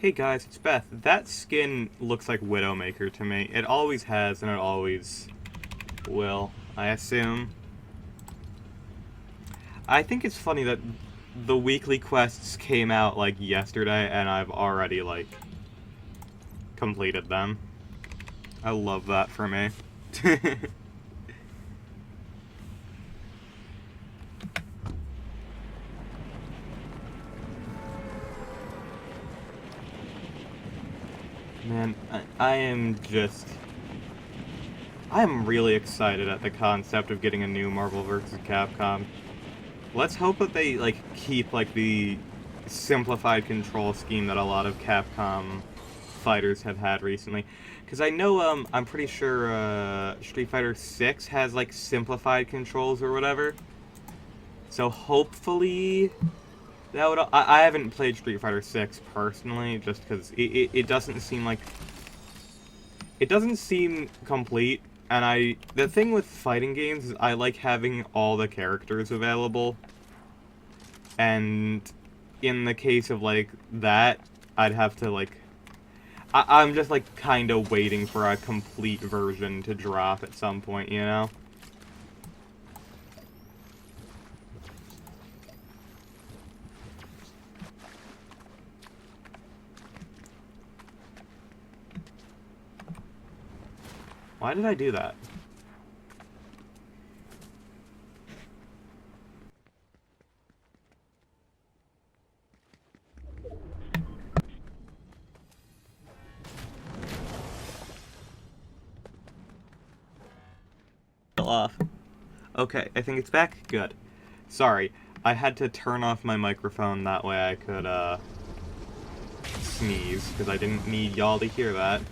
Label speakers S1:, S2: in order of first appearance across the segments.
S1: Hey guys, it's Beth. That skin looks like Widowmaker to me. It always has, and it always will, I assume. I think it's funny that the weekly quests came out, like, yesterday, and I've already, like, completed them. I love that for me. Man, I am just... I am really excited at the concept of getting a new Marvel vs. Capcom. Let's hope that they, like, keep, like, the simplified control scheme that a lot of Capcom fighters have had recently. Because I know, I'm pretty sure, Street Fighter 6 has, like, simplified controls or whatever. So hopefully that would... I haven't played Street Fighter 6 personally, just because it doesn't seem like... It doesn't seem complete. And the thing with fighting games is I like having all the characters available. And in the case of, like, that, I'd have to, like... I'm just, like, kind of waiting for a complete version to drop at some point, you know? Why did I do that? Off. Okay, I think it's back. Good. Sorry, I had to turn off my microphone, that way I could, sneeze, because I didn't need y'all to hear that.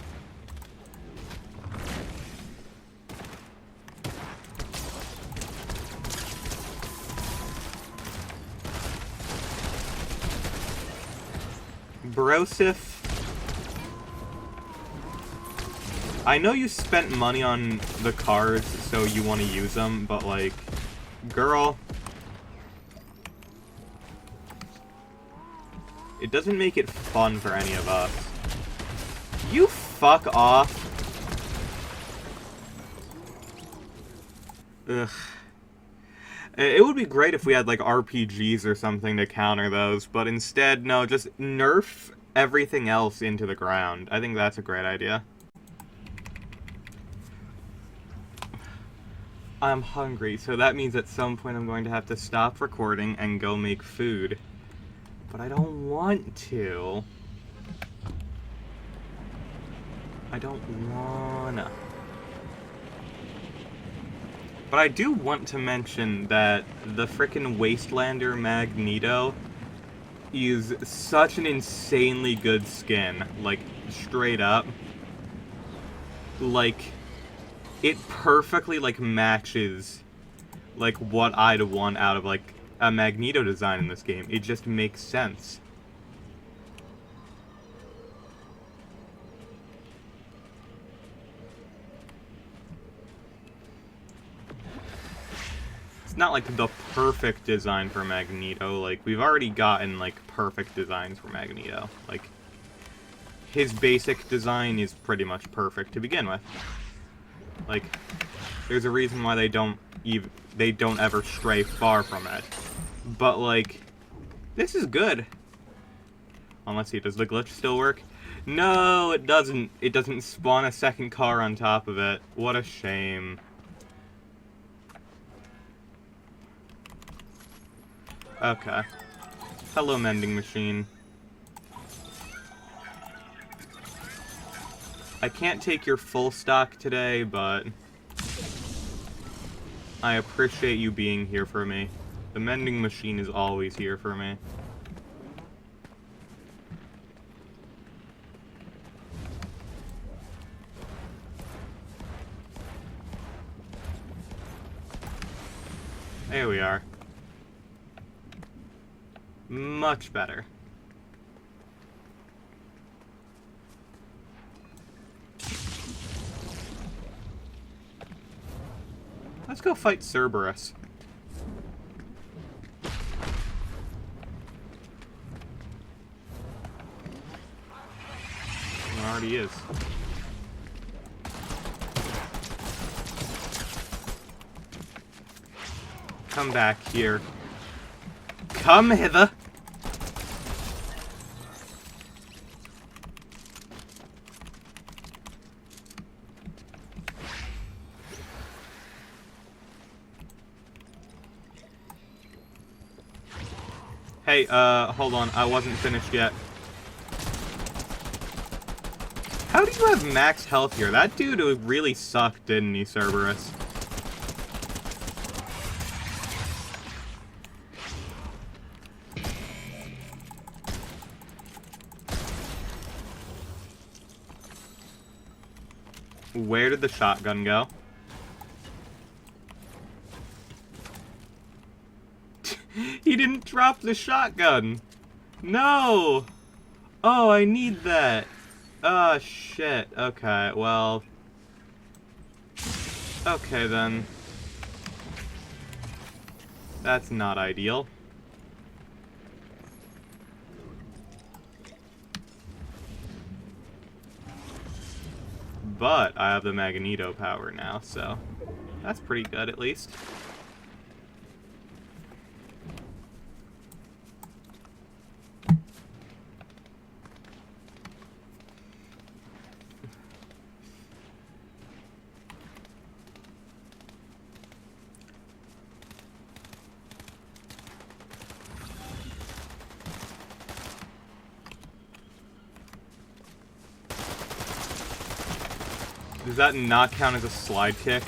S1: Brosif, I know you spent money on the cars, so you want to use them, but, like, girl, it doesn't make it fun for any of us. You fuck off. Ugh. It would be great if we had, like, RPGs or something to counter those, but instead, no, just nerf everything else into the ground. I think that's a great idea. I'm hungry, so that means at some point I'm going to have to stop recording and go make food. But I don't want to. I don't wanna. But I do want to mention that the frickin' Wastelander Magneto is such an insanely good skin. Like, straight up. Like, it perfectly, like, matches, like, what I'd want out of, like, a Magneto design in this game. It just makes sense. It's not, like, the perfect design for Magneto. Like, we've already gotten, like, perfect designs for Magneto. Like, his basic design is pretty much perfect to begin with. Like, there's a reason why they don't ever stray far from it. But, like, this is good. Oh, let's see, does the glitch still work? No, it doesn't. It doesn't spawn a second car on top of it. What a shame. Okay. Hello, mending machine. I can't take your full stock today, but I appreciate you being here for me. The mending machine is always here for me. There we are. Much better. Let's go fight Cerberus. already is. Come back here. Come hither! Hey, hold on. I wasn't finished yet. How do you have max health here? That dude really sucked, didn't he, Cerberus? Where did the shotgun go? He didn't drop the shotgun! No! Oh, I need that! Oh, shit. Okay, well... Okay, then. That's not ideal. But I have the Magneto power now, so... That's pretty good, at least. Does that not count as a slide kick?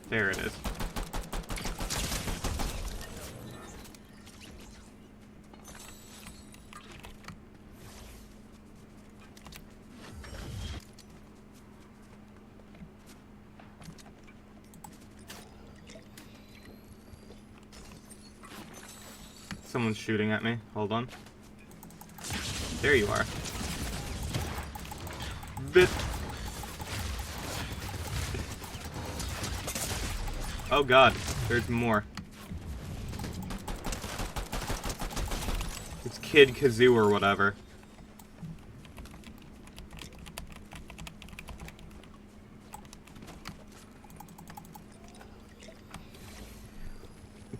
S1: There it is. Someone's shooting at me. Hold on. There you are. Bit. Oh god, there's more. It's Kid Kazoo or whatever.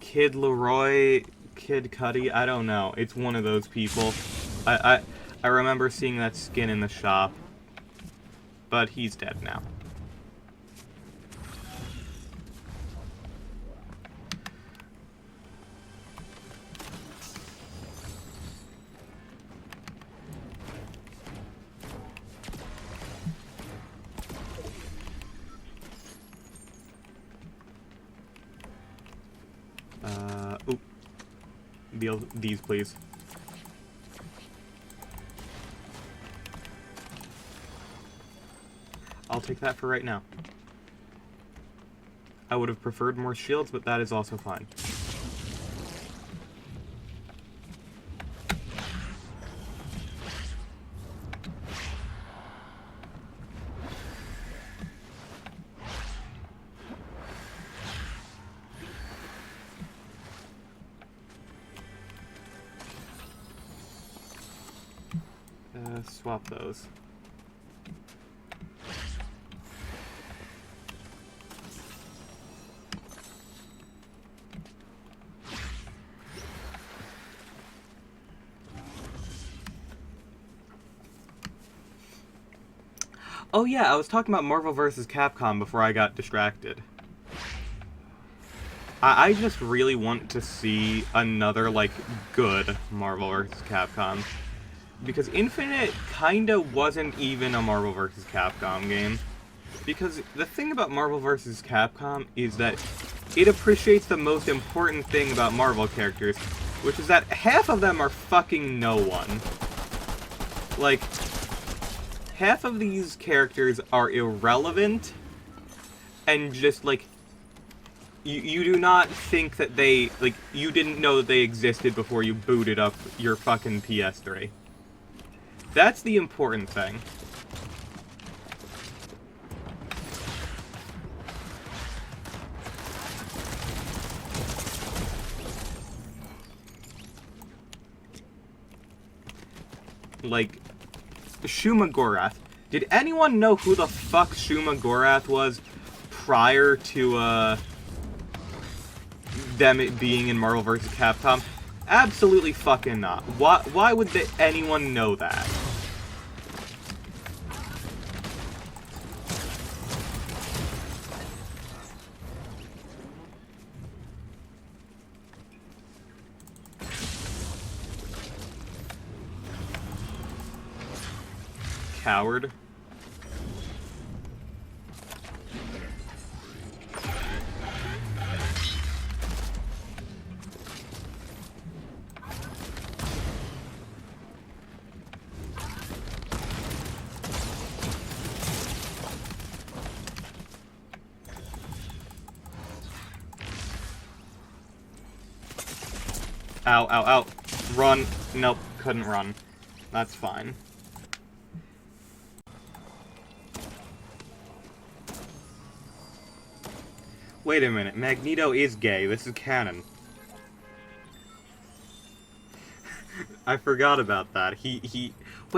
S1: Kid Leroy, Kid Cudi, I don't know. It's one of those people. I remember seeing that skin in the shop. But he's dead now. Oop. These, please. I'll take that for right now. I would have preferred more shields, but that is also fine. Swap those. Oh yeah, I was talking about Marvel vs. Capcom before I got distracted. I just really want to see another, like, good Marvel vs. Capcom. Because Infinite kinda wasn't even a Marvel vs. Capcom game. Because the thing about Marvel vs. Capcom is that it appreciates the most important thing about Marvel characters, which is that half of them are fucking no one. Like, half of these characters are irrelevant, and just, like, you do not think that they, like, you didn't know that they existed before you booted up your fucking PS3. That's the important thing. like, Shuma Gorath. Did anyone know who the fuck Shuma Gorath was prior to, them being in Marvel vs. Capcom? Absolutely fucking not. Why would anyone know that? Coward. Ow, ow, ow. Run. Nope, couldn't run. That's fine. Wait a minute, Magneto is gay. This is canon. I forgot about that. Wait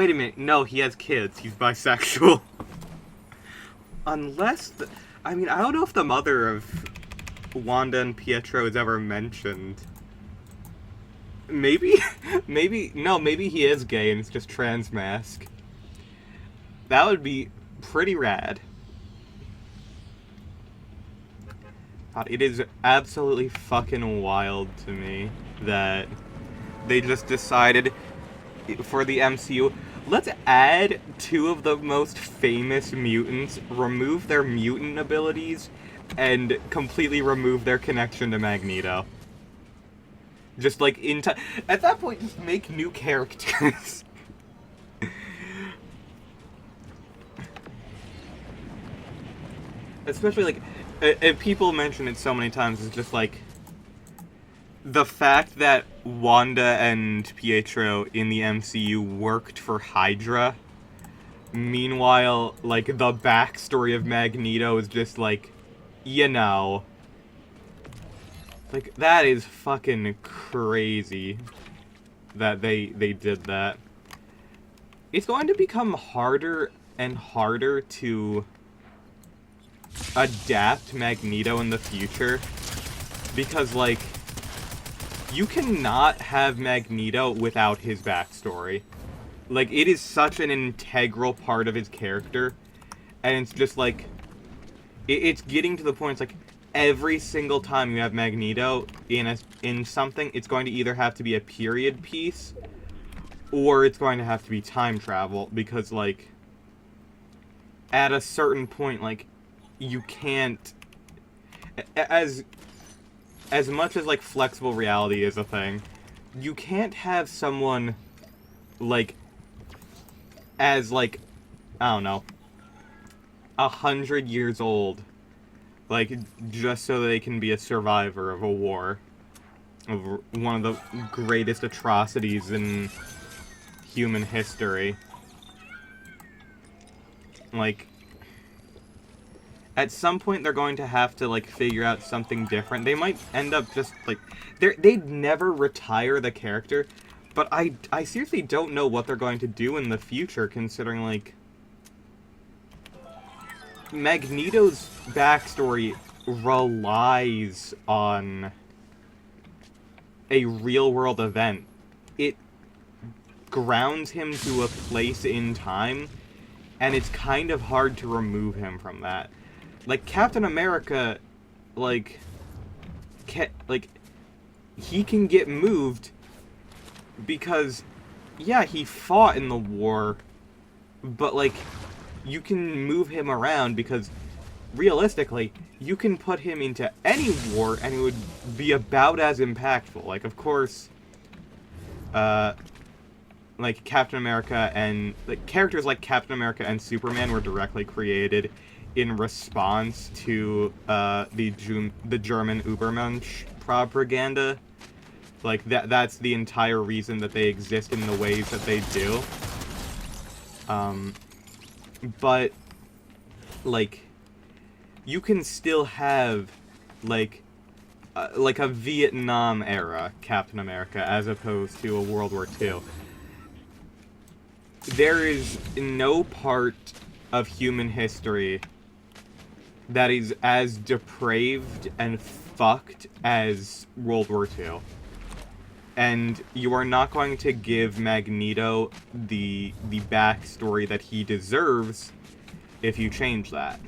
S1: a minute, no, he has kids. He's bisexual. Unless I mean, I don't know if the mother of Wanda and Pietro is ever mentioned. Maybe? Maybe he is gay and it's just trans mask. That would be pretty rad. God, it is absolutely fucking wild to me that they just decided for the MCU, let's add two of the most famous mutants, remove their mutant abilities, and completely remove their connection to Magneto. Just like at that point, just make new characters. Especially like, and people mention it so many times, it's just like the fact that Wanda and Pietro in the MCU worked for Hydra. Meanwhile, like, the backstory of Magneto is just like, you know. Like, that is fucking crazy that they did that. It's going to become harder and harder to adapt Magneto in the future. Because, like, you cannot have Magneto without his backstory. Like, it is such an integral part of his character. And it's just like, it's getting to the point, it's like, every single time you have Magneto in something, it's going to either have to be a period piece, or it's going to have to be time travel, because, like, at a certain point, like, you can't, as much as, like, flexible reality is a thing, you can't have someone, like, as, like, I don't know, 100 years old, like, just so they can be a survivor of a war, of one of the greatest atrocities in human history. Like, at some point they're going to have to, like, figure out something different. They might end up just, like, they'd never retire the character, but I seriously don't know what they're going to do in the future, considering, like, Magneto's backstory relies on a real-world event. It grounds him to a place in time, and it's kind of hard to remove him from that. Like, Captain America, like, he can get moved because, yeah, he fought in the war, but, like, you can move him around because, realistically, you can put him into any war and it would be about as impactful. Like, of course, like, Captain America and, like, characters like Captain America and Superman were directly created in response to, the German Übermensch propaganda. Like, that's the entire reason that they exist in the ways that they do. But, like, you can still have, like a Vietnam-era Captain America as opposed to a World War II. there is no part of human history that is as depraved and fucked as World War II. And you are not going to give Magneto the backstory that he deserves if you change that.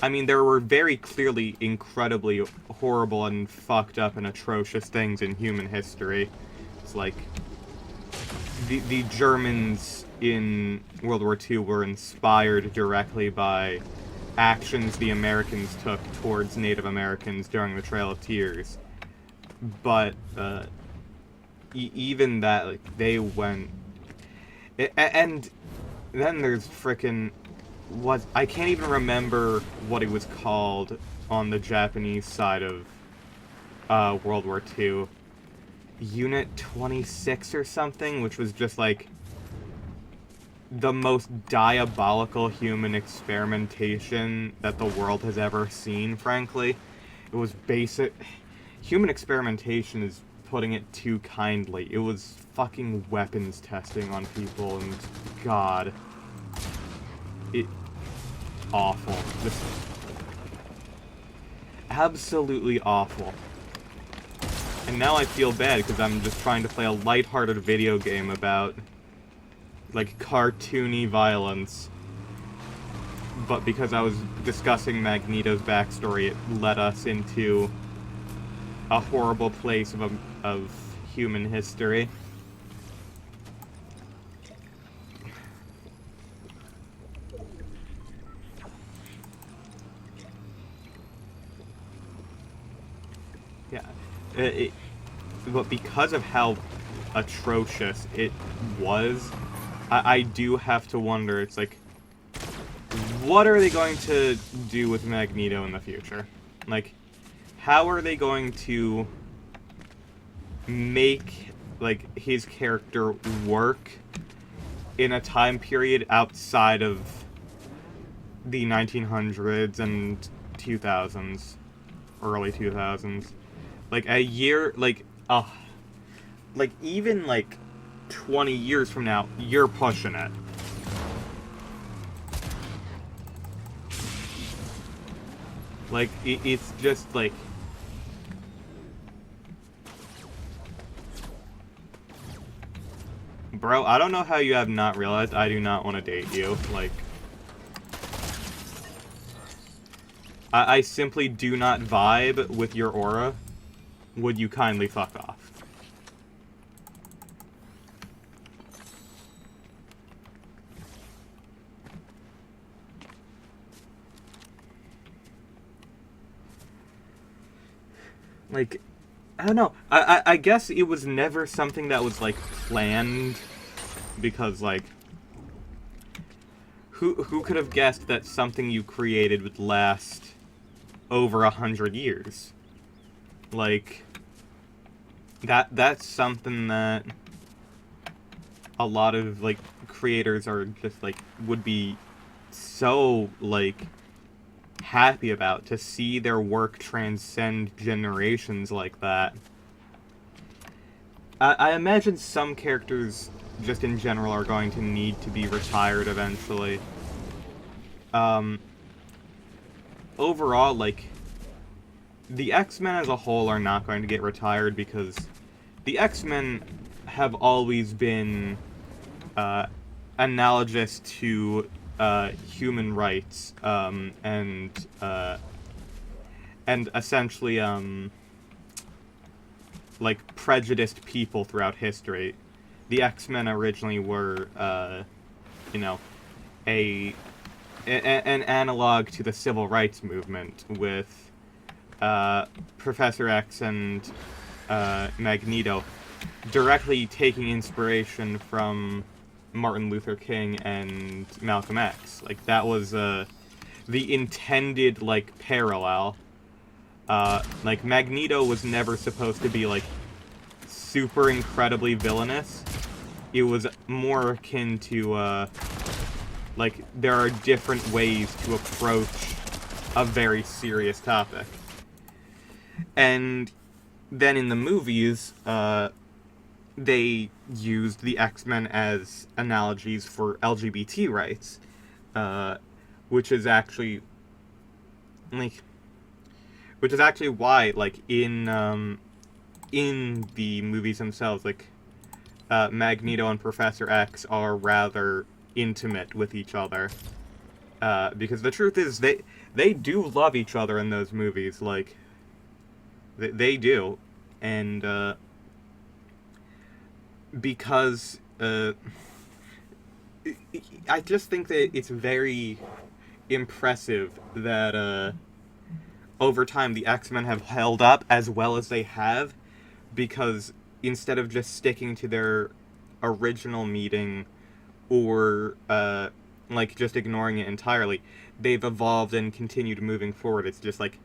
S1: I mean, there were very clearly incredibly horrible and fucked up and atrocious things in human history. It's like the Germans in World War II were inspired directly by actions the Americans took towards Native Americans during the Trail of Tears. But even that, like, they went... And then there's frickin'... I can't even remember what it was called on the Japanese side of World War II. Unit 26 or something, which was just, like, the most diabolical human experimentation that the world has ever seen, frankly. It was basic... Human experimentation is putting it too kindly. It was fucking weapons testing on people, and God... Awful. Just... absolutely awful. And now I feel bad, because I'm just trying to play a lighthearted video game about, like, cartoony violence. But because I was discussing Magneto's backstory, it led us into a horrible place of human history. Yeah. But because of how atrocious it was, I do have to wonder, it's like, what are they going to do with Magneto in the future? Like, how are they going to make, like, his character work in a time period outside of the 1900s and 2000s, early 2000s? Like, a year, like, even, like, 20 years from now, you're pushing it. Like, it's just, like... Bro, I don't know how you have not realized I do not want to date you. Like... I simply do not vibe with your aura. Would you kindly fuck off? Like, I don't know. I guess it was never something that was, like, planned. Because, like, who could have guessed that something you created would last over 100 years? Like, that's something that a lot of, like, creators are just, like, would be so, like, happy about, to see their work transcend generations like that. I imagine some characters, just in general, are going to need to be retired eventually. Overall, like, the X-Men as a whole are not going to get retired because the X-Men have always been analogous to human rights and essentially like prejudiced people throughout history. The X-Men originally were you know, an analog to the civil rights movement with Professor X and Magneto directly taking inspiration from Martin Luther King and Malcolm X. Like, that was the intended, like, parallel. Like, Magneto was never supposed to be, like, super incredibly villainous. It was more akin to, like, there are different ways to approach a very serious topic. And then in the movies, they used the X-Men as analogies for LGBT rights, uh, which is actually like which is actually why in the movies themselves, Magneto and Professor X are rather intimate with each other, because the truth is they do love each other in those movies, like they do, and because I just think that it's very impressive that over time the X-Men have held up as well as they have, because instead of just sticking to their original meeting or just ignoring it entirely, they've evolved and continued moving forward. It's just like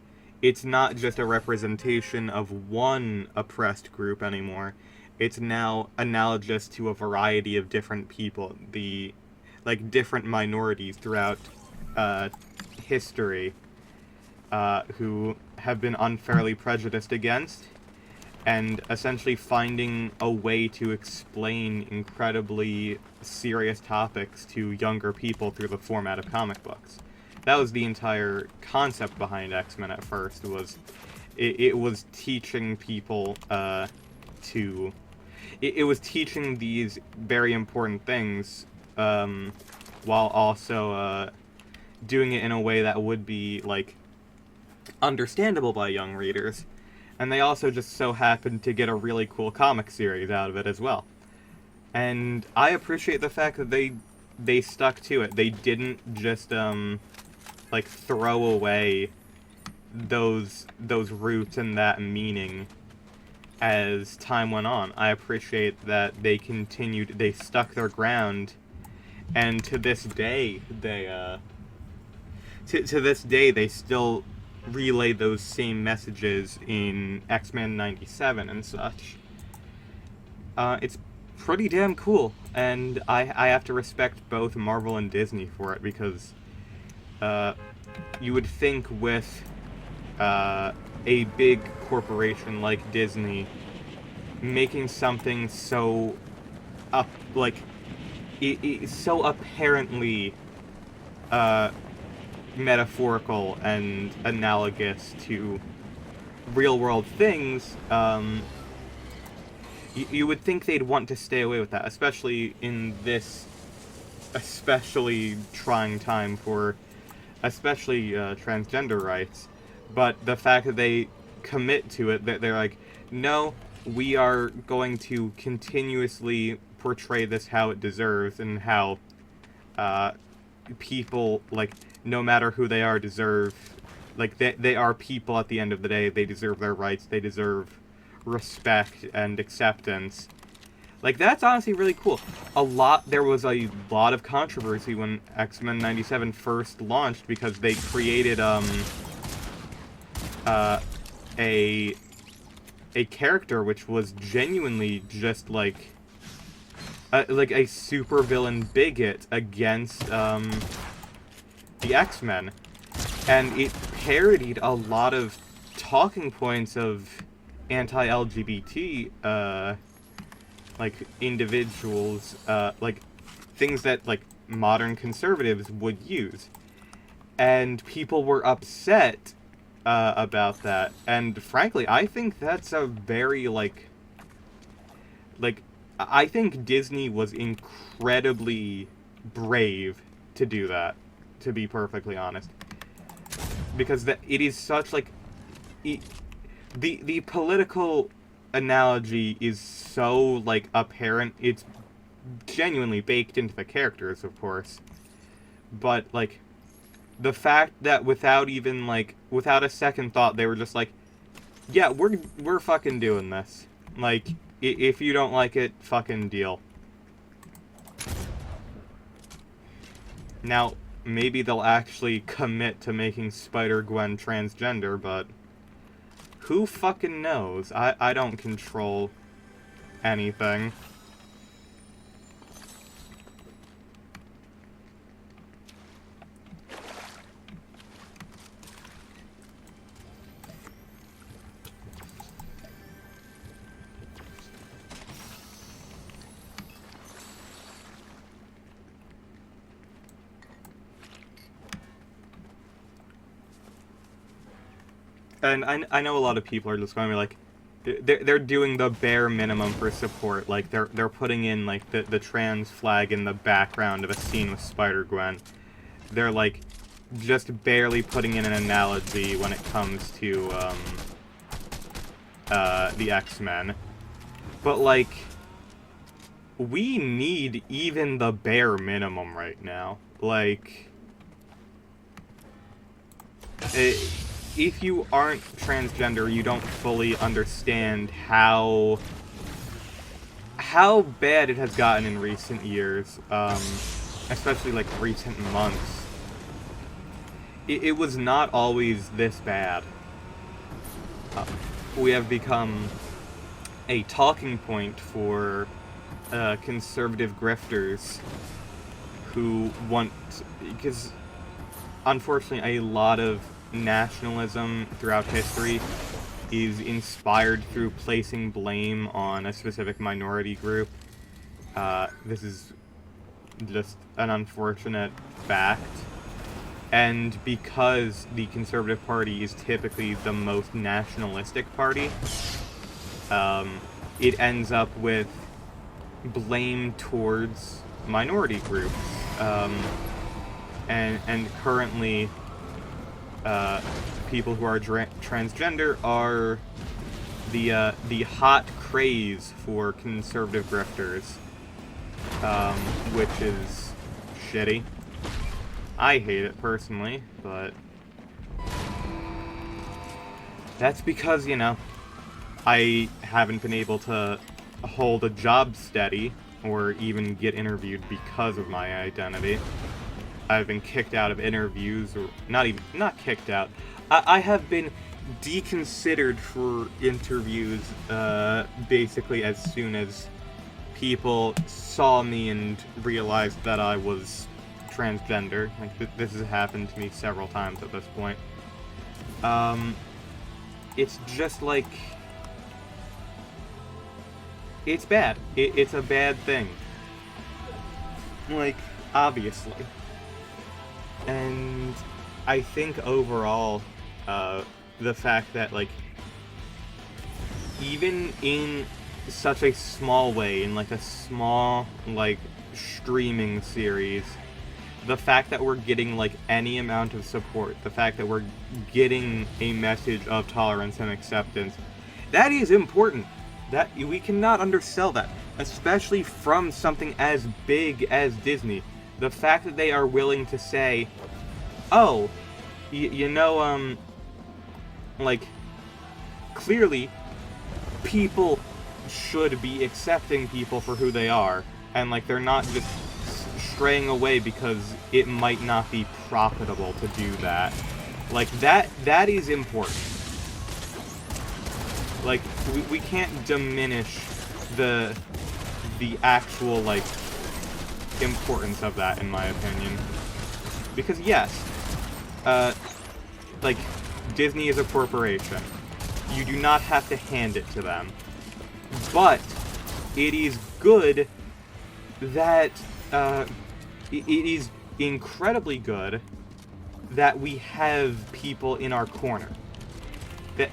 S1: it's not just a representation of one oppressed group anymore. It's now analogous to a variety of different people, the different minorities throughout history, who have been unfairly prejudiced against, and essentially finding a way to explain incredibly serious topics to younger people through the format of comic books. That was the entire concept behind X-Men at first, was it was teaching people to... It was teaching these very important things, while also doing it in a way that would be, understandable by young readers. And they also just so happened to get a really cool comic series out of it as well. And I appreciate the fact that they stuck to it. They didn't just throw away those roots and that meaning as time went on. I appreciate that they stuck their ground, and to this day they still relay those same messages in X-Men 97 and such. It's pretty damn cool, and I have to respect both Marvel and Disney for it, because you would think with a big corporation like Disney making something so so apparently metaphorical and analogous to real world things, you would think they'd want to stay away with that, especially in this especially trying time for especially transgender rights. But the fact that they commit to it, that they're like, no, we are going to continuously portray this how it deserves, and how people, no matter who they are, deserve, they are people at the end of the day. They deserve their rights. They deserve respect and acceptance. That's honestly really cool. There was a lot of controversy when X-Men 97 first launched, because they created a character which was genuinely just a supervillain bigot against the X-Men, and it parodied a lot of talking points of anti-LGBT individuals, things that modern conservatives would use, and people were upset about that. And frankly, I think that's a very I think Disney was incredibly brave to do that, to be perfectly honest, because it is such the political analogy is so apparent. It's genuinely baked into the characters, of course, but the fact that without without a second thought, they were just yeah, we're fucking doing this. If you don't like it, fucking deal. Now, maybe they'll actually commit to making Spider-Gwen transgender, but who fucking knows? I don't control anything. And I know a lot of people are just going to be like, they're doing the bare minimum for support. Like, they're putting in, like, the trans flag in the background of a scene with Spider-Gwen. They're, like, just barely putting in an analogy when it comes to, the X-Men. But, like, we need even the bare minimum right now. Like, if you aren't transgender, you don't fully understand how bad it has gotten in recent years, especially, like, recent months. It was not always this bad. We have become a talking point for conservative grifters who want... Because, unfortunately, a lot of nationalism throughout history is inspired through placing blame on a specific minority group. This is just an unfortunate fact. And because the Conservative Party is typically the most nationalistic party, it ends up with blame towards minority groups. And currently, people who are transgender are the hot craze for conservative grifters, which is shitty. I hate it personally, but that's because, you know, I haven't been able to hold a job steady or even get interviewed because of my identity. I've been kicked out of interviews, or not kicked out. I have been deconsidered for interviews, basically as soon as people saw me and realized that I was transgender. Like, this has happened to me several times at this point. It's just like... It's bad. It's a bad thing. Like, obviously. And I think overall, the fact that, like, even in such a small way, in, like, a small, like, streaming series, the fact that we're getting, like, any amount of support, the fact that we're getting a message of tolerance and acceptance, that is important. That we cannot undersell that, especially from something as big as Disney. The fact that they are willing to say, oh, you know, like, clearly, people should be accepting people for who they are, and, like, they're not just straying away because it might not be profitable to do that. Like, that is important. Like, we can't diminish the actual, like, importance of that, in my opinion. Because, yes, like, Disney is a corporation. You do not have to hand it to them. But it is good that, it is incredibly good that we have people in our corner.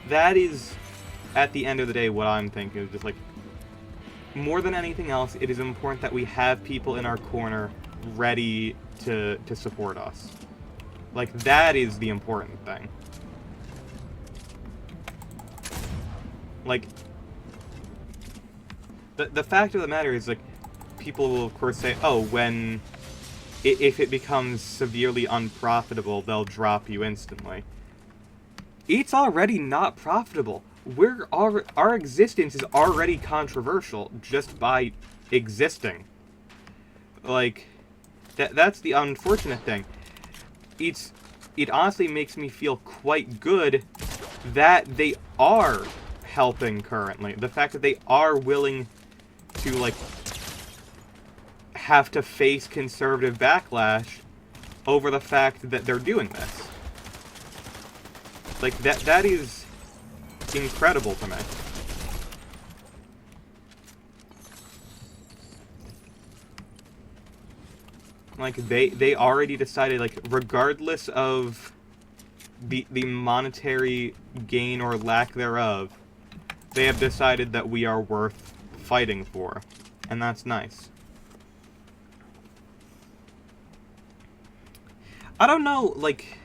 S1: That is, at the end of the day, what I'm thinking is just, like, more than anything else, it is important that we have people in our corner ready to support us. Like, that is the important thing. Like, the fact of the matter is, like, people will, of course, say, oh, if it becomes severely unprofitable, they'll drop you instantly. It's already not profitable. Our existence is already controversial just by existing. Like, that's the unfortunate thing. It honestly makes me feel quite good that they are helping currently. The fact that they are willing to, like, have to face conservative backlash over the fact that they're doing this. Like, that is incredible to me. Like, they already decided, like, regardless of the monetary gain or lack thereof, they have decided that we are worth fighting for. And that's nice. I don't know, like,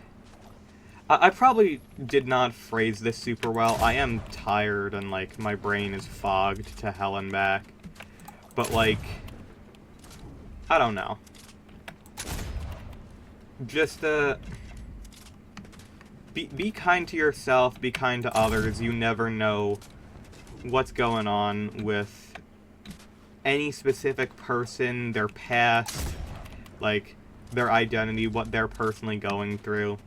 S1: I probably did not phrase this super well. I am tired and, like, my brain is fogged to hell and back. But, like, I don't know. Just, be kind to yourself, be kind to others. You never know what's going on with any specific person, their past, like, their identity, what they're personally going through.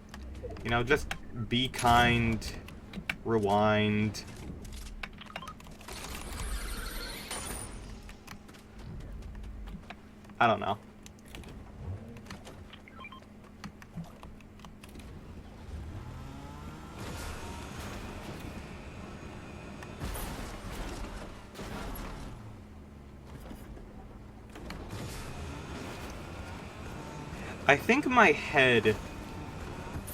S1: You know, just be kind, rewind. I don't know. I think my head...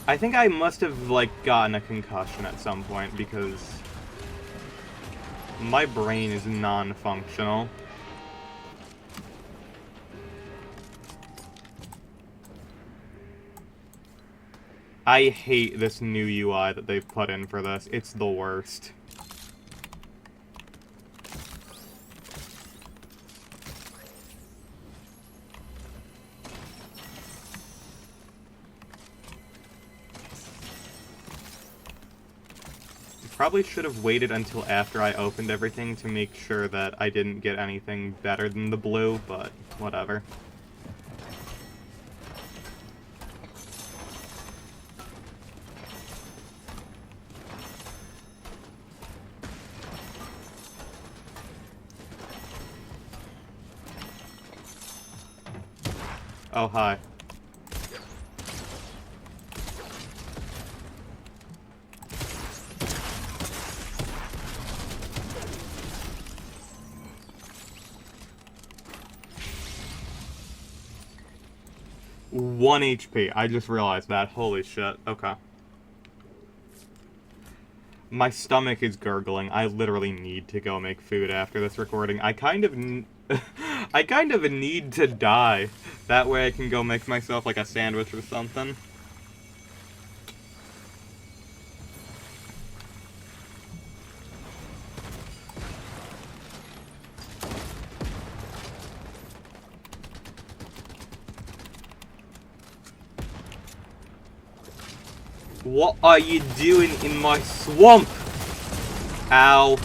S1: I think I must have, like, gotten a concussion at some point, because my brain is non-functional. I hate this new UI that they've put in for this. It's the worst. Probably should have waited until after I opened everything to make sure that I didn't get anything better than the blue, but whatever. Oh, hi. One HP. I just realized that. Holy shit. Okay. My stomach is gurgling. I literally need to go make food after this recording. I kind of need to die. That way I can go make myself like a sandwich or something. What are you doing in my swamp? Ow.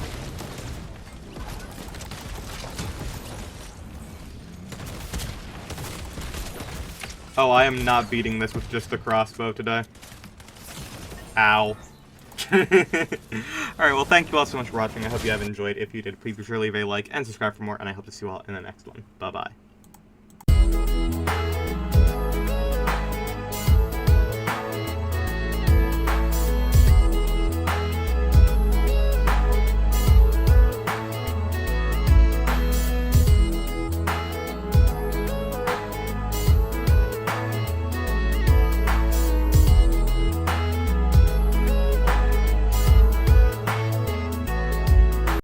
S1: Oh, I am not beating this with just a crossbow today. Ow. Alright, well, thank you all so much for watching. I hope you have enjoyed. If you did, please be sure to leave a like and subscribe for more, and I hope to see you all in the next one. Bye-bye.